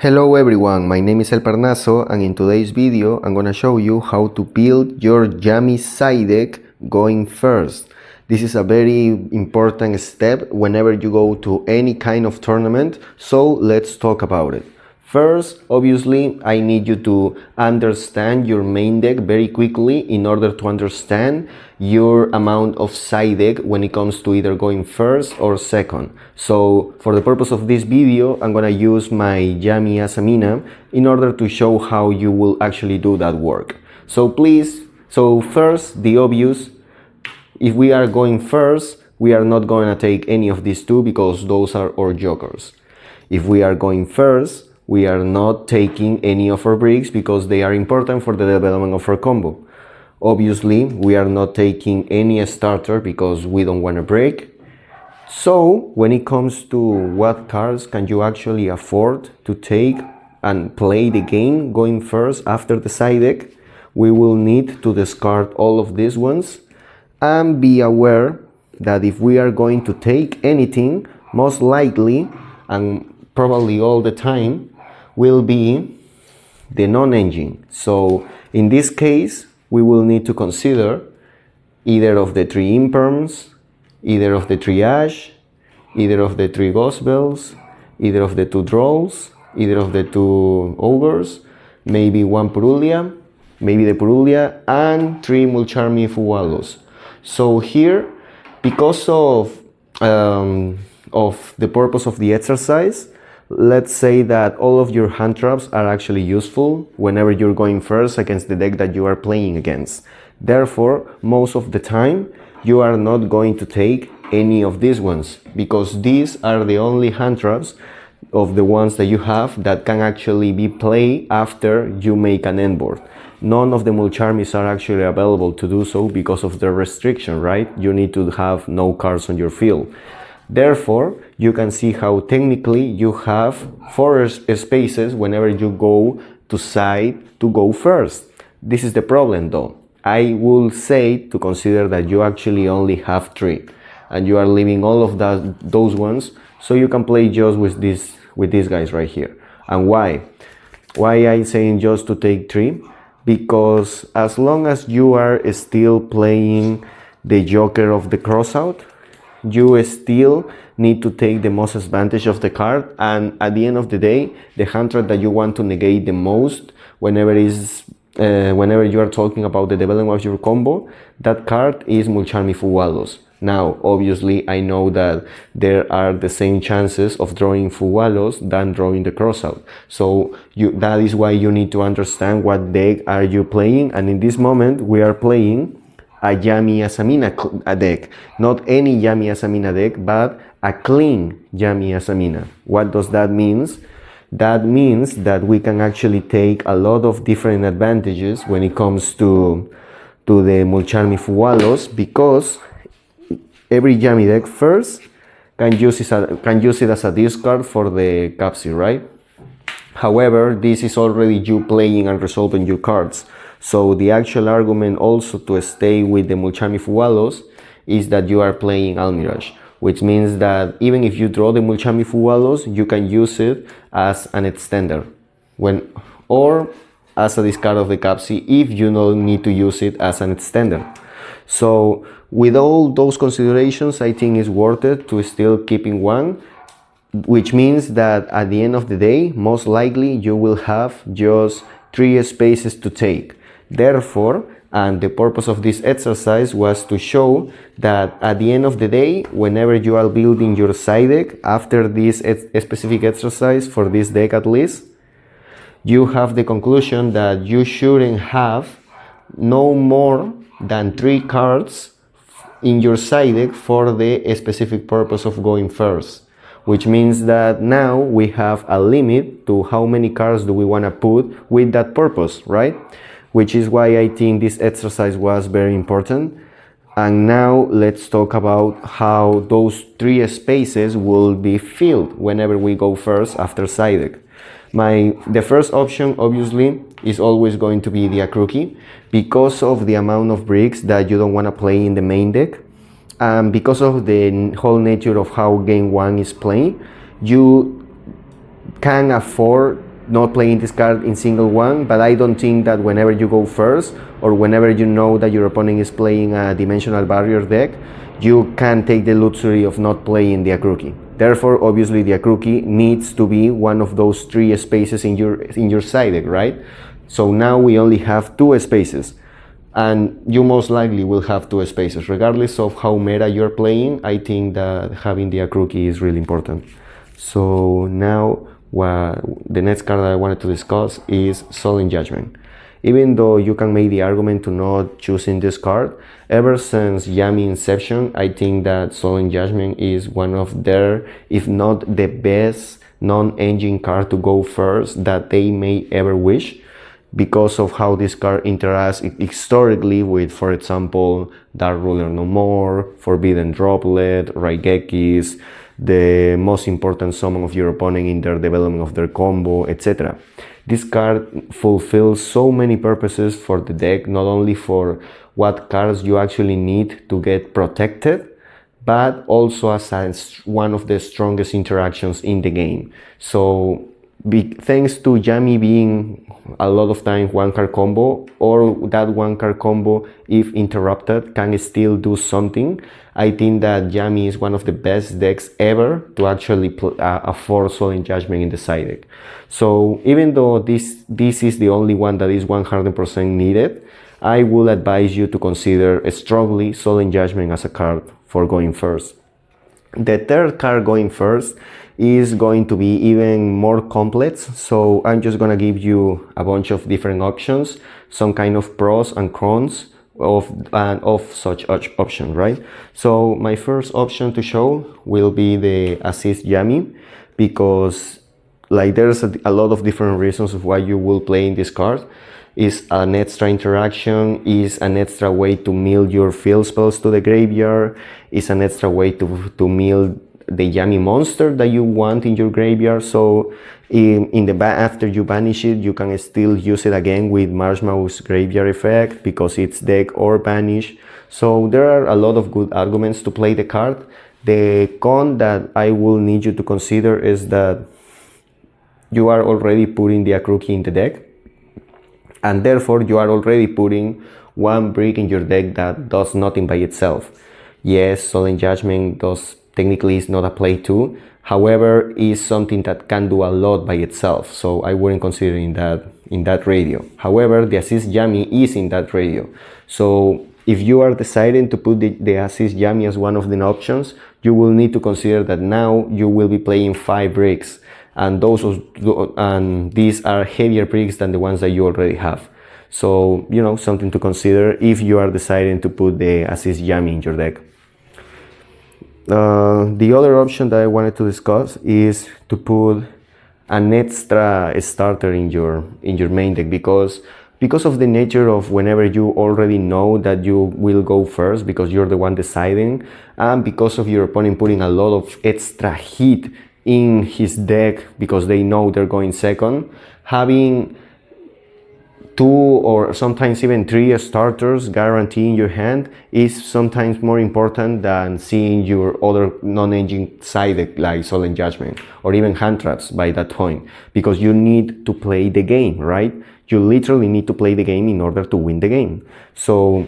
Hello everyone, my name is El Parnaso, and in today's video I'm gonna show you how to build your yummy side deck going first. This is a very important step whenever you go to any kind of tournament, so let's talk about it. First, obviously, I need you to understand your main deck very quickly in order to understand your amount of side deck when it comes to either going first or second. So, for the purpose of this video, I'm gonna use my Yami Asamina in order to show how you will actually do that work. So first, the obvious, if we are going first, we are not gonna take any of these two because those are our jokers. If we are going first, we are not taking any of our bricks because they are important for the development of our combo. Obviously, we are not taking any starter because we don't want to break. So, when it comes to what cards can you actually afford to take and play the game going first after the side deck, we will need to discard all of these ones and be aware that if we are going to take anything, most likely and probably all the time, will be the non-engine. So in this case, we will need to consider either of the 3 imperms, either of the 3 ash, either of the 3 gospels, either of the 2 trolls, either of the 2 ogres, maybe 1 Purulia, maybe the Purulia, and 3 Mulcharmi Fuwalos. So here, because of the purpose of the exercise, let's say that all of your hand traps are actually useful whenever you're going first against the deck that you are playing against. Therefore, most of the time, you are not going to take any of these ones because these are the only hand traps of the ones that you have that can actually be played after you make an end board. None of the Mulcharmis are actually available to do so because of the restriction, right? You need to have no cards on your field. Therefore, you can see how technically you have 4 spaces whenever you go to side to go first. This is the problem though. I will say to consider that you actually only have 3 and you are leaving all of those ones so you can play just with these guys right here. And why? Why I saying just to take 3? Because as long as you are still playing the Joker of the crossout, you still need to take the most advantage of the card, and at the end of the day, the hand trap that you want to negate the most whenever you are talking about the development of your combo, that card is Mulcharmi Fuwalos. Now, obviously, I know that there are the same chances of drawing Fuwalos than drawing the crossout. So that is why you need to understand what deck are you playing, and in this moment, we are playing a Yami Asamina deck. Not any Yami Asamina deck, but a clean Yami Asamina. What does that mean? That means that we can actually take a lot of different advantages when it comes to the Mulcharmi Fuwalos, because every Yami deck first can use it as a discard for the capsule, right? However, this is already you playing and resolving your cards. So the actual argument also to stay with the Mulcharmi Fuwalos is that you are playing Almirage, which means that even if you draw the Mulcharmi Fuwalos, you can use it as an extender or as a discard of the capsule if you don't need to use it as an extender. So with all those considerations, I think it's worth it to still keeping 1, which means that at the end of the day, most likely you will have just 3 spaces to take. Therefore, and the purpose of this exercise was to show that at the end of the day, whenever you are building your side deck, after this specific exercise, for this deck at least, you have the conclusion that you shouldn't have no more than 3 cards in your side deck for the specific purpose of going first. Which means that now we have a limit to how many cards do we want to put with that purpose, right? Which is why I think this exercise was very important. And now let's talk about how those 3 spaces will be filled whenever we go first after side deck. The first option obviously is always going to be the Akruki because of the amount of bricks that you don't want to play in the main deck. Because of the whole nature of how game 1 is playing, you can afford not playing this card in single one, but I don't think that whenever you go first, or whenever you know that your opponent is playing a dimensional barrier deck, you can take the luxury of not playing the Akruki. Therefore, obviously, the Akruki needs to be one of those 3 spaces in your side deck, right? So now we only have 2 spaces, and you most likely will have 2 spaces. Regardless of how meta you're playing, I think that having the Akruki is really important. So now, the next card that I wanted to discuss is Solemn Judgment. Even though you can make the argument to not choosing this card, ever since Yami Inception, I think that Solemn Judgment is one of their, if not the best non-engine card to go first that they may ever wish, because of how this card interacts historically with, for example, Dark Ruler No More, Forbidden Droplet, Raigekis, the most important summon of your opponent in their development of their combo, etc. This card fulfills so many purposes for the deck, not only for what cards you actually need to get protected, but also as one of the strongest interactions in the game. So thanks to Yami being a lot of times one card combo, or that one card combo, if interrupted, can still do something, I think that Yami is one of the best decks ever to actually afford Solemn Judgment in the side deck. So even though this is the only one that is 100% needed, I will advise you to consider strongly Solemn Judgment as a card for going first. The third card going first is going to be even more complex, so I'm just gonna give you a bunch of different options, some kind of pros and cons of such option, right? So my first option to show will be the Assist Yami, because like there's a lot of different reasons of why you will play in this card. Is an extra interaction, is an extra way to mill your field spells to the graveyard, is an extra way to mill the Yami monster that you want in your graveyard. So after you banish it, you can still use it again with Marshmallow's graveyard effect, because it's deck or banish. So there are a lot of good arguments to play the card. The con that I will need you to consider is that you are already putting the Akruki in the deck, and therefore you are already putting one brick in your deck that does nothing by itself. Yes, Solemn Judgment technically is not a play too, however, is something that can do a lot by itself, so I wouldn't consider in that radio. However, the Assist Yami is in that radio, so if you are deciding to put the Assist Yami as one of the options, you will need to consider that now you will be playing 5 bricks, and these are heavier bricks than the ones that you already have. So, you know, something to consider if you are deciding to put the Assist Yami in your deck. The other option that I wanted to discuss is to put an extra starter in your main deck, because of the nature of whenever you already know that you will go first because you're the one deciding, and because of your opponent putting a lot of extra heat in his deck because they know they're going second, having 2 or sometimes even 3 starters guaranteed in your hand is sometimes more important than seeing your other non-engine side deck like Solemn Judgment or even hand traps by that point, because you need to play the game, right? You literally need to play the game in order to win the game. So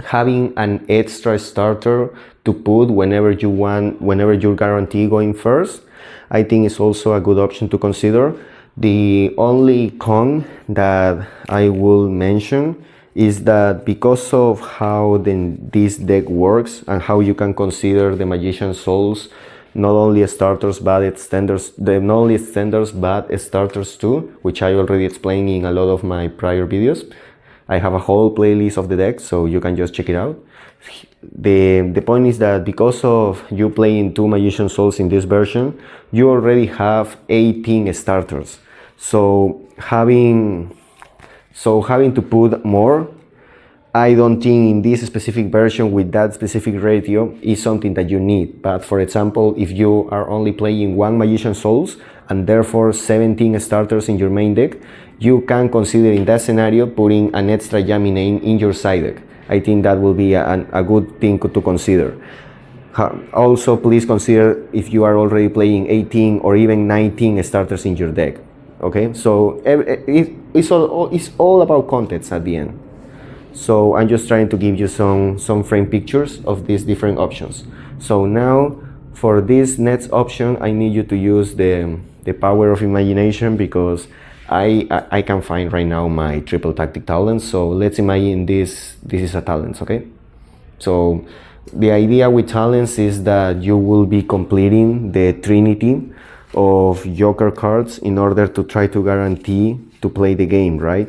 having an extra starter to put whenever you're guaranteed going first, I think is also a good option to consider. The only con that I will mention is that because of how this deck works and how you can consider the Magician's Souls not only starters but extenders, not only extenders but starters too, which I already explained in a lot of my prior videos. I have a whole playlist of the deck, so you can just check it out. The point is that because of you playing 2 Magician Souls in this version, you already have 18 starters. So having to put more, I don't think in this specific version with that specific ratio is something that you need. But for example, if you are only playing 1 Magician Souls and therefore 17 starters in your main deck, you can consider in that scenario putting an extra Yami name in your side deck. I think that will be a good thing to consider. Also, please consider if you are already playing 18 or even 19 starters in your deck. okay? So it's all about context at the end. So I'm just trying to give you some frame pictures of these different options. So now for this next option, I need you to use the power of imagination, because I can find right now my triple tactic talents. So let's imagine this is a talents, okay? So the idea with talents is that you will be completing the trinity of joker cards in order to try to guarantee to play the game, right?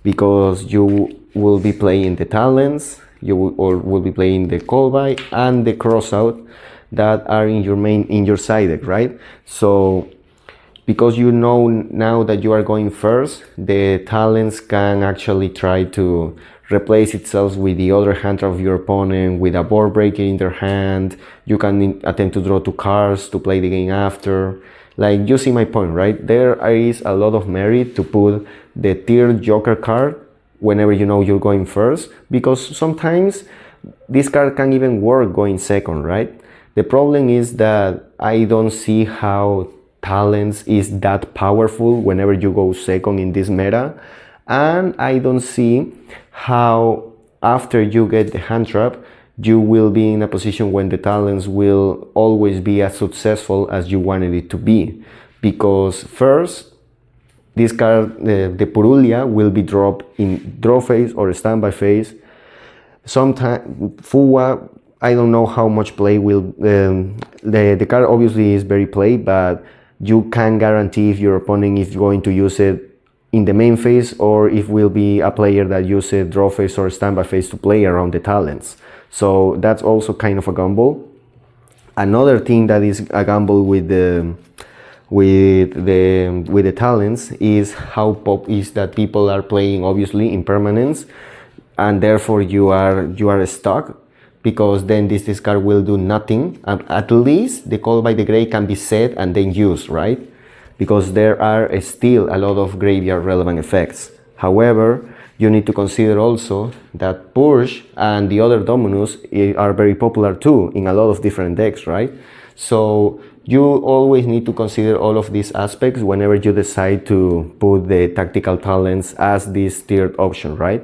Because you will be playing the talents, you will be playing the call by and the crossout that are in your side deck, right? So because you know now that you are going first, the talents can actually try to replace itself with the other hand of your opponent, with a board breaker in their hand. You can attempt to draw 2 cards to play the game after. Like, you see my point, right? There is a lot of merit to put the tiered joker card whenever you know you're going first, because sometimes this card can even work going second, right? The problem is that I don't see how talents is that powerful whenever you go second in this meta, and I don't see how after you get the hand trap you will be in a position when the talents will always be as successful as you wanted it to be, because first this card, the Purulia, will be dropped in draw phase or standby phase. Sometimes Fuwa, I don't know how much play will the card obviously is very played, but you can guarantee if your opponent is going to use it in the main phase, or if will be a player that uses draw phase or standby phase to play around the talents. So that's also kind of a gamble. Another thing that is a gamble with the talents is how pop is that people are playing obviously impermanence, and therefore you are stuck, because then this card will do nothing. At least the call by the grave can be set and then used, right? Because there are still a lot of graveyard relevant effects. However, you need to consider also that Purge and the other Dominus are very popular too in a lot of different decks, right? So you always need to consider all of these aspects whenever you decide to put the tactical talents as this tiered option, right?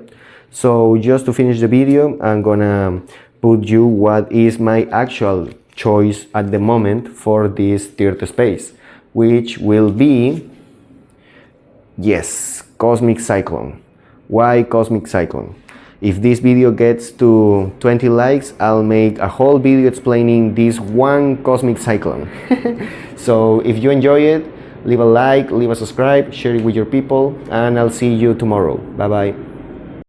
So just to finish the video, I'm gonna put you what is my actual choice at the moment for this tiered space, which will be, yes, Cosmic Cyclone. Why Cosmic Cyclone? If this video gets to 20 likes, I'll make a whole video explaining this one Cosmic Cyclone. So if you enjoy it, leave a like, leave a subscribe, share it with your people, and I'll see you tomorrow. Bye bye.